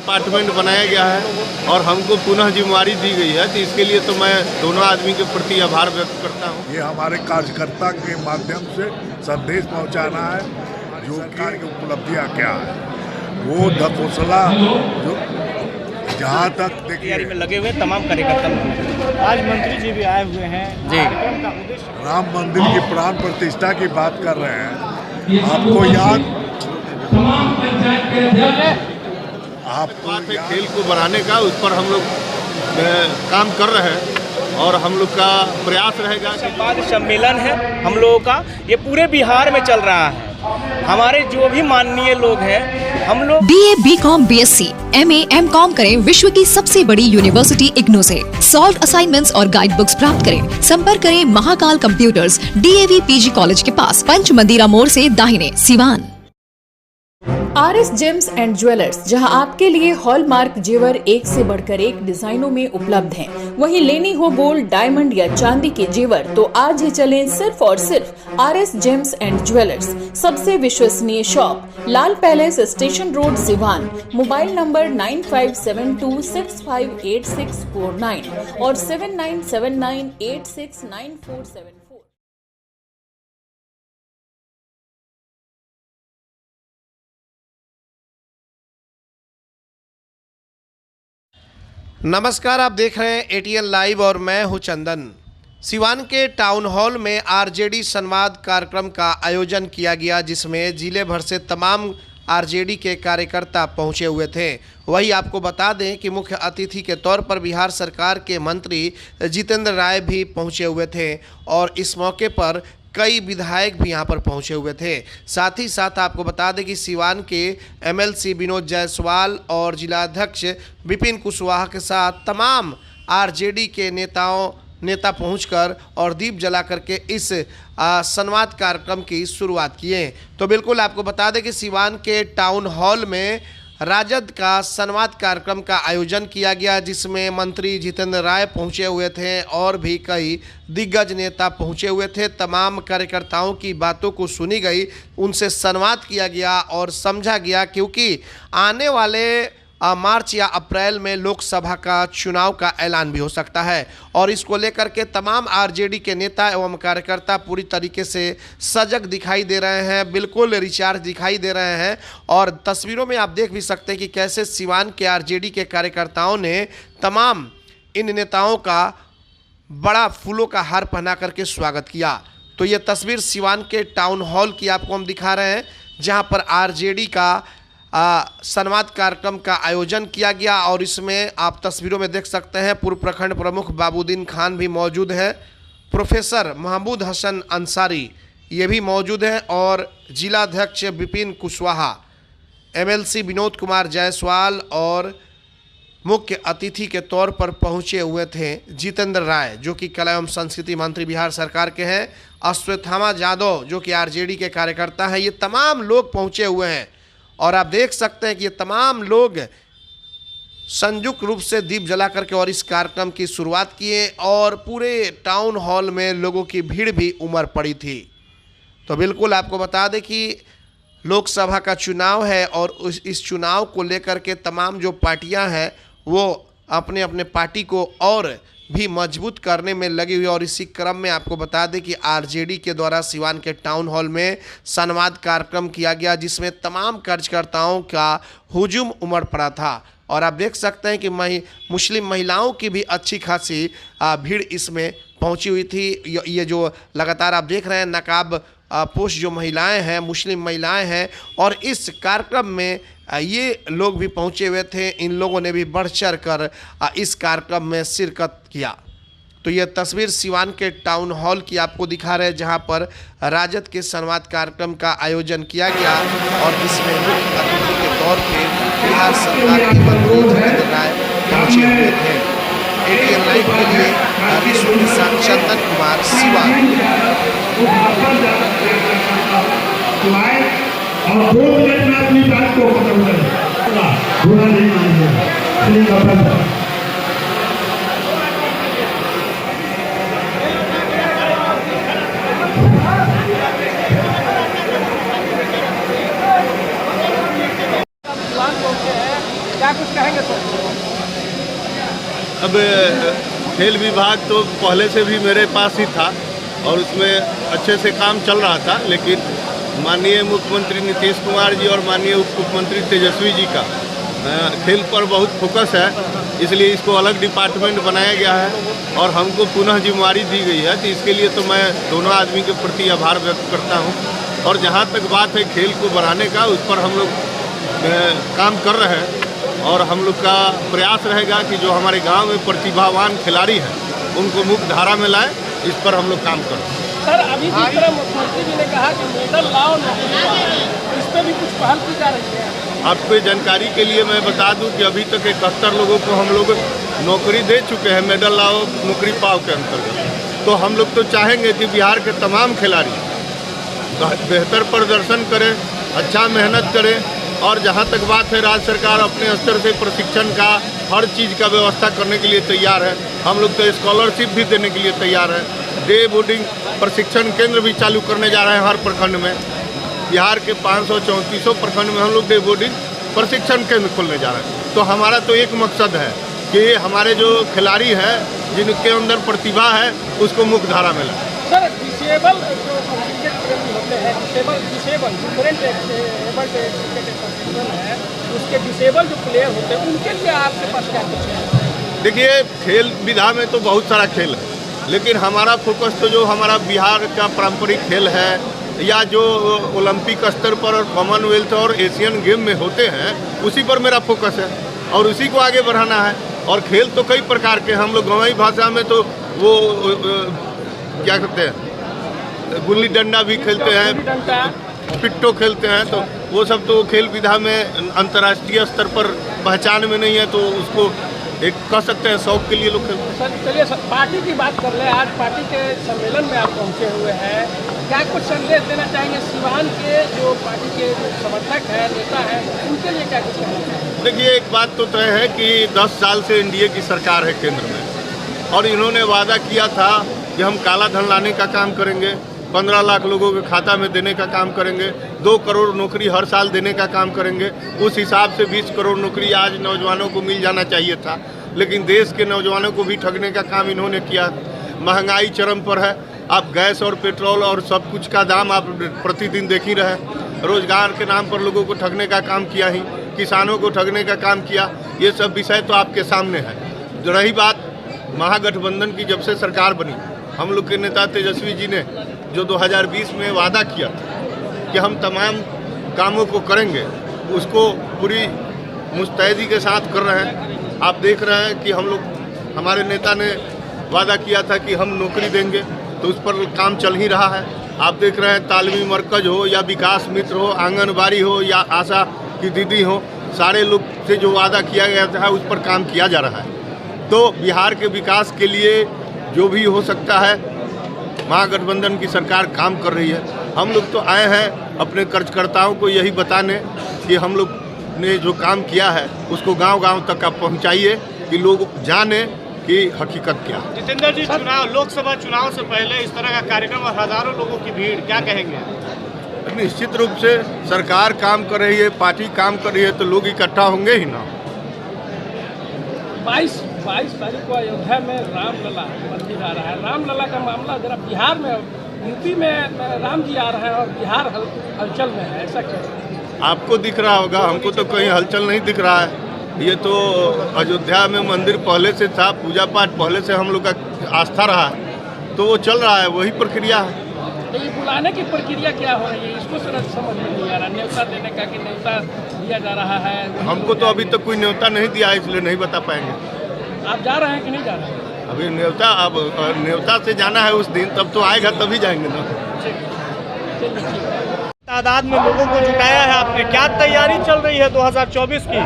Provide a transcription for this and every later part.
Department बनाया गया है और हमको पुनः जिम्मेवारी दी गई है, तो इसके लिए तो मैं दोनों आदमी के प्रति आभार व्यक्त करता हूँ। ये हमारे कार्यकर्ता के माध्यम से संदेश पहुंचाना है जो सरकार की उपलब्धियां क्या है, वो ढकोसला जो जहाँ तक तैयारी में लगे हुए तमाम कार्यकर्ता। आज मंत्री जी भी आए हुए हैं जी। राम मंदिर की प्राण प्रतिष्ठा की बात कर रहे हैं। आपको याद खेल को बढ़ाने का उस पर हम लोग काम कर रहे हैं और हम लोग का प्रयास रहेगा। संवाद सम्मेलन है हम लोगों का, ये पूरे बिहार में चल रहा है। हमारे जो भी माननीय लोग हैं, हम लोग BA, BCom, BSc, MA, MCom करें विश्व की सबसे बड़ी यूनिवर्सिटी इग्नू से। सॉल्व असाइनमेंट्स और गाइड बुक्स प्राप्त करें। संपर्क करें Mahakal computers, DAV PG college के पास, पंच मंदिरा मोड़ से दाहिने, Siwan. RS James and jewellers, जहां आपके लिए हॉलमार्क जेवर एक से बढ़कर एक डिजाइनों में उपलब्ध हैं। वहीं लेनी हो गोल्ड, डायमंड या चांदी के जेवर तो आज ही चलें सिर्फ और सिर्फ RS जेम्स एंड ज्वेलर्स। सबसे विश्वसनीय shop, Lal palace, station road, Siwan. Mobile number 9572658649 और 7979869474। नमस्कार, आप देख रहे हैं ATN लाइव और मैं हूं चंदन। सिवान के टाउन हॉल में RJD संवाद कार्यक्रम का आयोजन किया गया, जिसमें जिले भर से तमाम RJD के कार्यकर्ता पहुंचे हुए थे। वही आपको बता दें कि मुख्य अतिथि के तौर पर बिहार सरकार के मंत्री जितेंद्र राय भी पहुंचे हुए थे और इस मौके पर कई विधायक भी यहां पर पहुंचे हुए थे। साथ ही साथ आपको बता दें कि सिवान के MLC विनोद जायसवाल और जिलाध्यक्ष विपिन कुशवाहा के साथ तमाम RJD के नेता पहुंचकर और दीप जला करके इस संवाद कार्यक्रम की शुरुआत किए। तो बिल्कुल आपको बता दें कि सिवान के टाउन हॉल में राजद का संवाद कार्यक्रम का आयोजन किया गया, जिसमें मंत्री जितेंद्र राय पहुंचे हुए थे और भी कई दिग्गज नेता पहुंचे हुए थे। तमाम कार्यकर्ताओं की बातों को सुनी गई, उनसे संवाद किया गया और समझा गया, क्योंकि आने वाले मार्च या अप्रैल में लोकसभा का चुनाव का ऐलान भी हो सकता है और इसको लेकर के तमाम RJD के नेता एवं कार्यकर्ता पूरी तरीके से सजग दिखाई दे रहे हैं, बिल्कुल रिचार्ज दिखाई दे रहे हैं। और तस्वीरों में आप देख भी सकते हैं कि कैसे सिवान के RJD के कार्यकर्ताओं ने तमाम इन नेताओं का बड़ा फूलों का हार पहना करके स्वागत किया। तो ये तस्वीर सिवान के टाउन हॉल की आपको हम दिखा रहे हैं, जहाँ पर RJD का संवाद कार्यक्रम का आयोजन किया गया और इसमें आप तस्वीरों में देख सकते हैं पूर्व प्रखंड प्रमुख बाबूद्दीन खान भी मौजूद हैं, प्रोफेसर महमूद हसन अंसारी ये भी मौजूद हैं और जिलाध्यक्ष विपिन कुशवाहा, MLC विनोद कुमार जायसवाल और मुख्य अतिथि के तौर पर पहुंचे हुए थे जितेंद्र राय, जो कि कला एवं संस्कृति मंत्री बिहार सरकार के हैं, अश्वत्थामा यादव जो कि RJD के कार्यकर्ता हैं। ये तमाम लोग पहुंचे हुए हैं और आप देख सकते हैं कि ये तमाम लोग संयुक्त रूप से दीप जला करके और इस कार्यक्रम की शुरुआत किए और पूरे टाउन हॉल में लोगों की भीड़ भी उमड़ पड़ी थी। तो बिल्कुल आपको बता दें कि लोकसभा का चुनाव है और इस चुनाव को लेकर के तमाम जो पार्टियां हैं वो अपने अपने पार्टी को और भी मजबूत करने में लगी हुई। और इसी क्रम में आपको बता दें कि RJD के द्वारा सिवान के टाउन हॉल में संवाद कार्यक्रम किया गया, जिसमें तमाम कार्यकर्ताओं का हुजूम उमड़ पड़ा था और आप देख सकते हैं कि मुस्लिम महिलाओं की भी अच्छी खासी भीड़ इसमें पहुंची हुई थी। ये जो लगातार आप देख रहे हैं नकाब पोस्ट जो महिलाएं हैं, मुस्लिम महिलाएं हैं और इस कार्यक्रम में ये लोग भी पहुंचे हुए थे। इन लोगों ने भी बढ़ चढ़ कर इस कार्यक्रम में शिरकत किया। तो ये तस्वीर सिवान के टाउन हॉल की आपको दिखा रहे हैं, जहां पर राजद के संवाद कार्यक्रम का आयोजन किया गया और इसमें मुख्य अतिथि के तौर पर बिहार सरकार के मंत्री जितेंद्र राय पहुंचे हुए थे। ATN लाइव के लिए विश्व के साथ चंदन कुमार, सिवान। और 2 मिनट में अपनी बात को खत्म करें, बुरा नहीं मानेंगे। क्या कुछ कुछ कहेंगे सर? अब खेल विभाग तो पहले से भी मेरे पास ही था और उसमें अच्छे से काम चल रहा था, लेकिन माननीय मुख्यमंत्री नीतीश कुमार जी और माननीय उप मुख्यमंत्री तेजस्वी जी का खेल पर बहुत फोकस है, इसलिए इसको अलग डिपार्टमेंट बनाया गया है और हमको पुनः जिम्मेवारी दी गई है। तो इसके लिए तो मैं दोनों आदमी के प्रति आभार व्यक्त करता हूँ। और जहाँ तक बात है खेल को बढ़ाने का, उस पर हम लोग काम कर रहे हैं और हम लोग का प्रयास रहेगा कि जो हमारे गांव में प्रतिभावान खिलाड़ी हैं उनको मुख्य धारा में लाएं, इस पर हम लोग काम कर रहे हैं। सर, अभी जिस तरह मुख्यमंत्री जी ने कहा कि मेडल लाओ, इस पर भी कुछ पहल की जा रही है? आपको जानकारी के लिए मैं बता दूं कि अभी तक 71 लोगों को हम लोग नौकरी दे चुके हैं मेडल लाओ नौकरी पाओ के अंतर्गत। तो हम लोग तो चाहेंगे कि बिहार के तमाम खिलाड़ी बेहतर प्रदर्शन करें, अच्छा मेहनत करें और जहां तक बात है राज्य सरकार अपने स्तर से प्रशिक्षण का हर चीज़ का व्यवस्था करने के लिए तैयार है। हम लोग तो स्कॉलरशिप भी देने के लिए तैयार है। डे बोर्डिंग प्रशिक्षण केंद्र भी चालू करने जा रहे हैं हर प्रखंड में। बिहार के 534 प्रखंड में हम लोग डे बोर्डिंग प्रशिक्षण केंद्र खोलने जा रहे हैं। तो हमारा तो एक मकसद है कि हमारे जो खिलाड़ी हैं जिनके अंदर प्रतिभा है उसको मुख्य धारा में लाएं। सर, डिसेबल जो क्रिकेट प्रेमी होते हैं, डिसेबल डिफरेंट है, उसके डिसेबल जो प्लेयर होते हैं उनके लिए आपके पास क्या कुछ है? देखिए, खेल विधा में तो बहुत सारा खेल है, लेकिन हमारा फोकस तो जो हमारा बिहार का पारंपरिक खेल है या जो ओलंपिक स्तर पर और कॉमनवेल्थ और एशियन गेम में होते हैं उसी पर मेरा फोकस है और उसी को आगे बढ़ाना है। और खेल तो कई प्रकार के, हम लोग गंवाई भाषा में तो वो क्या कहते हैं, गुल्ली डंडा भी खेलते हैं, पिट्टो खेलते हैं, तो वो सब तो खेल विधा में अंतर्राष्ट्रीय स्तर पर पहचान में नहीं है, तो उसको एक कह सकते हैं शौक के लिए लोग खेलते हैं। सर, चलिए सर, पार्टी की बात कर ले। आज पार्टी के सम्मेलन में आप पहुंचे हुए हैं, क्या कुछ संदेश देना चाहेंगे सिवान के जो पार्टी के समर्थक हैं, नेता हैं, उनके लिए क्या कुछ कहना चाहेंगे? देखिए, एक बात तो तय है कि 10 साल से एनडीए की सरकार है केंद्र में और इन्होंने वादा किया था कि हम काला धन लाने का काम करेंगे, 15 लाख लोगों के खाता में देने का काम करेंगे, 2 करोड़ नौकरी हर साल देने का काम करेंगे। उस हिसाब से 20 करोड़ नौकरी आज नौजवानों को मिल जाना चाहिए था, लेकिन देश के नौजवानों को भी ठगने का काम इन्होंने किया। महंगाई चरम पर है, आप गैस और पेट्रोल और सब कुछ का दाम आप प्रतिदिन देख ही रहे। रोजगार के नाम पर लोगों को ठगने का काम किया ही, किसानों को ठगने का काम किया। ये सब विषय तो आपके सामने है। जो रही बात महागठबंधन की, जब से सरकार बनी, हम लोग के नेता तेजस्वी जी ने जो 2020 में वादा किया था कि हम तमाम कामों को करेंगे, उसको पूरी मुस्तैदी के साथ कर रहे हैं। आप देख रहे हैं कि हम लोग, हमारे नेता ने वादा किया था कि हम नौकरी देंगे, तो उस पर काम चल ही रहा है। आप देख रहे हैं तालीमी मरकज हो या विकास मित्र हो, आंगनबाड़ी हो या आशा की दीदी हो, सारे लोग से जो वादा किया गया था उस पर काम किया जा रहा है। तो बिहार के विकास के लिए जो भी हो सकता है महागठबंधन की सरकार काम कर रही है। हम लोग तो आए हैं अपने कार्यकर्ताओं को यही बताने कि हम लोग ने जो काम किया है उसको गांव-गांव तक आप पहुंचाइए कि लोग जाने कि हकीकत क्या है। जितेंद्र जी, लोकसभा चुनाव से पहले इस तरह का कार्यक्रम और हजारों लोगों की भीड़, क्या कहेंगे? निश्चित रूप से सरकार काम कर रही है, पार्टी काम कर रही है, तो लोग इकट्ठा होंगे ही ना। 22 तारीख को अयोध्या में रामलला मंदिर आ रहा है। रामलला का मामला जरा बिहार में, यूपी में राम जी आ रहे हैं और बिहार हलचल में है, ऐसा क्या? आपको दिख रहा होगा, हमको तो कहीं हलचल नहीं दिख रहा है। ये तो अयोध्या में मंदिर पहले से था, पूजा पाठ पहले से हम लोग का आस्था रहा है, तो वो चल रहा है, वही प्रक्रिया है। तो ये बुलाने की प्रक्रिया क्या हो रही है, इसको समझ में नहीं आ रहा। न्योता देने का कि न्योता दिया जा रहा है? हमको तो अभी तक कोई न्योता नहीं दिया है, इसलिए नहीं बता पाएंगे। आप जा रहे हैं कि नहीं जा रहे हैं? अभी न्योता, अब न्योता से जाना है उस दिन, तब तो आएगा तभी जाएंगे ना। तादाद में लोगों को जुटाया है आपने, क्या तैयारी चल रही है 2024 की?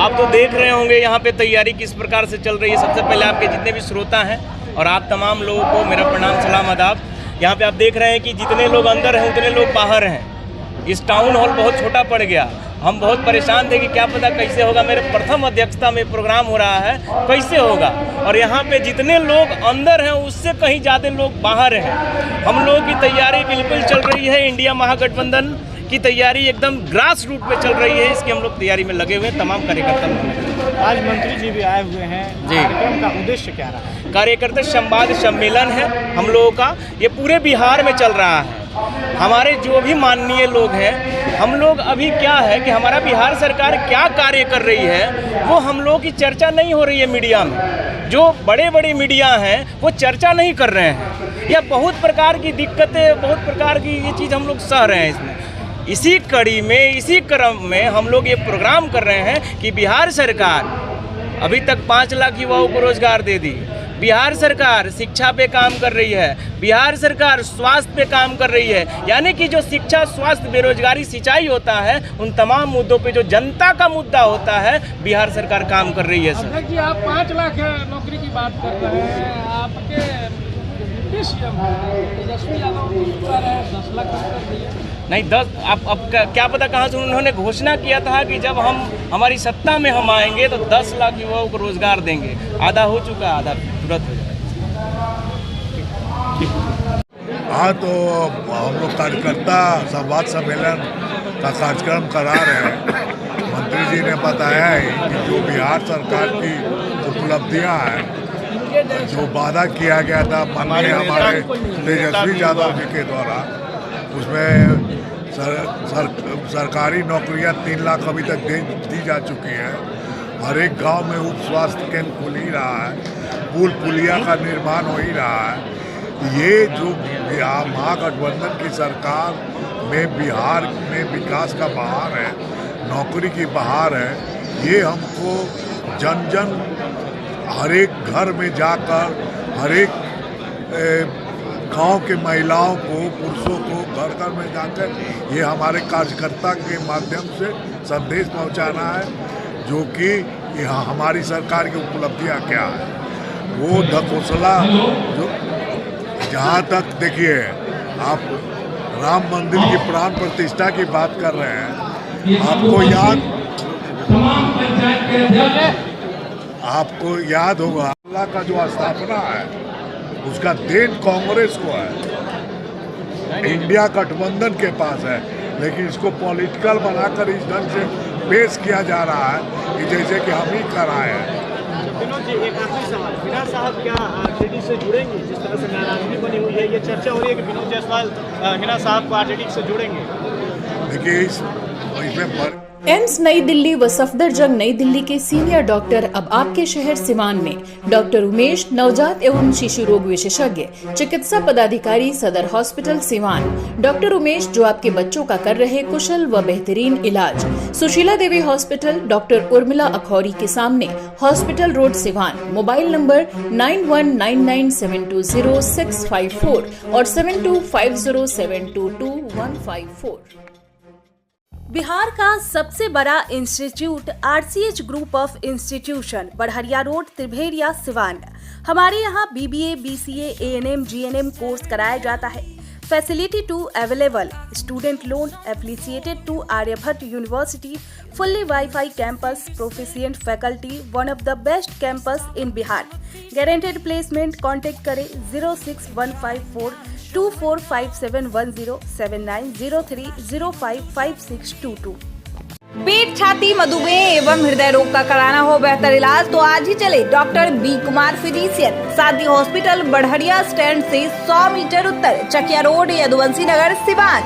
आप तो देख रहे होंगे यहाँ पे तैयारी किस प्रकार से चल रही है। सबसे पहले आपके जितने भी श्रोता हैं और आप तमाम लोगों को मेरा प्रणाम, सलाम, आदाब। यहाँ पे आप देख रहे हैं कि जितने लोग अंदर हैं उतने लोग बाहर हैं। इस टाउन हॉल बहुत छोटा पड़ गया, हम बहुत परेशान थे कि क्या पता कैसे होगा। मेरे प्रथम अध्यक्षता में प्रोग्राम हो रहा है, कैसे होगा। और यहाँ पे जितने लोग अंदर हैं उससे कहीं ज़्यादा लोग बाहर हैं। हम लोगों की तैयारी बिल्कुल चल रही है, इंडिया महागठबंधन की तैयारी एकदम ग्रास रूट पे चल रही है। इसकी हम लोग तैयारी में लगे हुए हैं, तमाम कार्यकर्ता लोग। आज मंत्री जी भी आए हुए हैं, कार्यक्रम का उद्देश्य क्या रहा? कार्यकर्ता संवाद सम्मेलन है हम लोगों का, ये पूरे बिहार में चल रहा है। हमारे जो भी माननीय लोग हैं, हम लोग अभी क्या है कि हमारा बिहार सरकार क्या कार्य कर रही है वो हम लोगों की चर्चा नहीं हो रही है मीडिया में। जो बड़े बड़े मीडिया हैं वो चर्चा नहीं कर रहे हैं, या बहुत प्रकार की दिक्कतें, बहुत प्रकार की ये चीज़ हम लोग सह रहे हैं इसमें। इसी कड़ी में, इसी क्रम में हम लोग ये प्रोग्राम कर रहे हैं कि बिहार सरकार अभी तक 5 लाख युवाओं को रोजगार दे दी, बिहार सरकार शिक्षा पे काम कर रही है, बिहार सरकार स्वास्थ्य पे काम कर रही है। यानी कि जो शिक्षा, स्वास्थ्य, बेरोजगारी, सिंचाई होता है, उन तमाम मुद्दों पे जो जनता का मुद्दा होता है, बिहार सरकार काम कर रही है। सर जी, आप 5 लाख नौकरी की बात कर रहे हैं, आपके तेजस्वी यादव 10 लाख नहीं 10, अब क्या पता कहाँ से उन्होंने घोषणा किया था कि जब हमारी सत्ता में हम आएंगे तो 10 लाख युवाओं को रोजगार देंगे। आधा हो चुका, आधा तुरंत हो जाएगा। हाँ, तो हम लोग कार्यकर्ता संवाद सम्मेलन का कार्यक्रम करा रहे हैं। मंत्री जी ने बताया है कि जो बिहार सरकार की उपलब्धियां हैं, जो वादा किया गया था माननीय हमारे तेजस्वी यादव जी के द्वारा, उसमें सरकारी नौकरियां 3 लाख अभी तक दी जा चुकी है। हर एक गांव में उप स्वास्थ्य केंद्र खुल ही रहा है, पुल पुलिया का निर्माण हो ही रहा है। ये जो महागठबंधन की सरकार में बिहार में विकास का बहार है, नौकरी की बहार है, ये हमको जन जन हर एक घर में जाकर, हर एक गांव के महिलाओं को, पुरुषों को घर घर में जाकर ये हमारे कार्यकर्ता के माध्यम से संदेश पहुंचाना है, जो कि यहाँ हमारी सरकार की उपलब्धियां क्या है। वो ढकोसला जो जहाँ तक देखिए, आप राम मंदिर की प्राण प्रतिष्ठा की बात कर रहे हैं, आपको याद होगा अल्लाह का जो स्थापना है उसका देन कांग्रेस को है, इंडिया गठबंधन के पास है, लेकिन इसको पॉलिटिकल बनाकर इस ढंग से पेश किया जा रहा है कि जैसे कि हम ही कराए हैं। विनोद जी, एक आखिरी सवाल, विनोद साहब क्या आरजेडी से जुड़ेंगे? जिस तरह से नाराजगी बनी हुई है, ये चर्चा हो रही है कि विनोद जायसवाल हिना साहब को आरजेडी से जोड़ेंगे। देखिए, इसमें एम्स नई दिल्ली व सफदरजंग नई दिल्ली के सीनियर डॉक्टर अब आपके शहर सिवान में डॉक्टर उमेश, नवजात एवं शिशु रोग विशेषज्ञ, चिकित्सा पदाधिकारी, सदर हॉस्पिटल सिवान। डॉक्टर उमेश जो आपके बच्चों का कर रहे कुशल व बेहतरीन इलाज। सुशीला देवी हॉस्पिटल, डॉक्टर उर्मिला अखौरी के सामने, hospital road Siwan. Mobile number 9199720654 और 7250722154। बिहार का सबसे बड़ा institute RCH group of institution, Barharia road, Tribhediya, Siwan. हमारे यहाँ BBA, BCA, ANM, GNM course कराया जाता है। Facility to available, student loan affiliated to Aryabhatta university, fully WiFi campus, proficient faculty, one of the best campus in Bihar. Guaranteed placement. Contact करें 061542457107903055622। पेट, छाती, मधुमेह एवं हृदय रोग का कराना हो बेहतर इलाज तो आज ही चले डॉक्टर बी कुमार फिजिशियन, शांति हॉस्पिटल, बढ़हरिया स्टैंड से 100 मीटर उत्तर, चकिया रोड, यदुवंशी नगर, सिवान।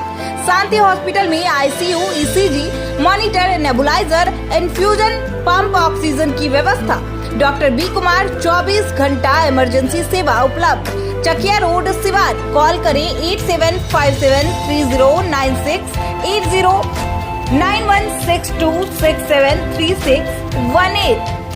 शांति हॉस्पिटल में ICU, ECG, monitor, nebuliser, infusion pump, oxygen की व्यवस्था। डॉक्टर बी कुमार 24 घंटा इमरजेंसी सेवा उपलब्ध। चकिया रोड, सिवान। कॉल करें 87573096, 809162673618।